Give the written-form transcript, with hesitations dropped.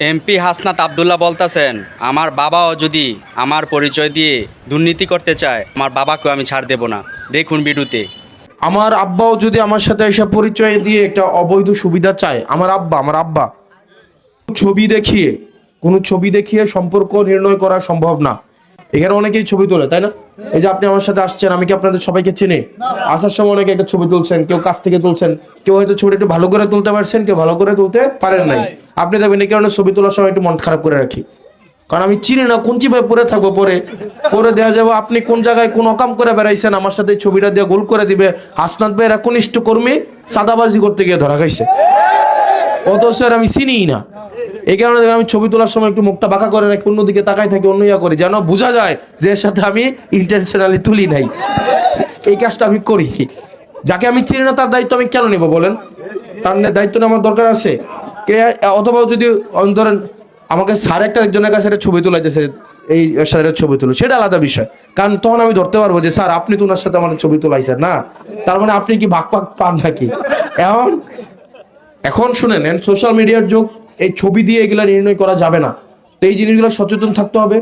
MP Hasnat Abdullah বলতেছেন আমার বাবাও যদি আমার পরিচয় দিয়ে দুর্নীতি করতে চায় আমার বাবাকেও আমি ছাড় দেব না। দেখুন ভিডিওতে। আমার আব্বাও যদি আমার সাথে এসে পরিচয় দিয়ে একটা অবৈধ সুবিধা চায়, আমার আব্বা কোনো ছবি দেখিয়ে সম্পর্ক নির্ণয় করা সম্ভব না। এখানে অনেকেই ছবি তোলে, তাই না? এই যে আপনি আমার সাথে আসছেন, আমি কি আপনাদের সবাইকে চিনি? আসার সময় অনেকে একটা ছবি তুলছেন, কেউ কাছ থেকে তুলছেন, কেউ হয়তো ছবিটা একটু ভালো করে তুলতে পারছেন, কেউ ভালো করে তুলতে পারেন নাই। আপনি দেখবেন এই কারণে ছবি তোলার সময় একটু মন খারাপ করে রাখি, কারণ আমি চিনি না কোন চিপায় পরে থাকবো, পরে দেওয়া যাবো আপনি কোন জায়গায় কোন অকাম করে বেড়াইছেন, আমার সাথে ছবিটা দিয়ে গোল করে দিবে হাসনাত ভাইয়ের একনিষ্ঠ কর্মী সাদাবাজি করতে গিয়ে ধরা খাইছে, অথচ আমি চিনিই না। এই কারণে আমি ছবি তোলার সময় একটু মুখটা বাঁকা করে রাখি, অন্যদিকে তাকাই থাকি, অন্য করি, যেন বোঝা যায় যে এর সাথে আমি ইন্টেনশনালি তুলি নাই। এই কাজটা আমি করি। যাকে আমি চিনি না তার দায়িত্ব আমি কেন নেব বলেন? তার দায়িত্ব আমার দরকার আছে। অথবা যদি ধরেন আমাকে স্যার একজনের কাছে একটা ছবি তোলাইতেছে, এই সাথে ছবি তুলো, সেটা আলাদা বিষয়, কারণ তখন আমি ধরতে পারবো যে স্যার আপনি তো ওনার সাথে আমার ছবি তোলাইছেন না, তার মানে আপনি কি ভাগ পান নাকি? এখন শুনে নেন, সোশ্যাল মিডিয়ার যুগ, এই ছবি দিয়ে এগুলা নির্ণয় করা যাবে না। তো এই জিনিসগুলো সচেতন থাকতে হবে।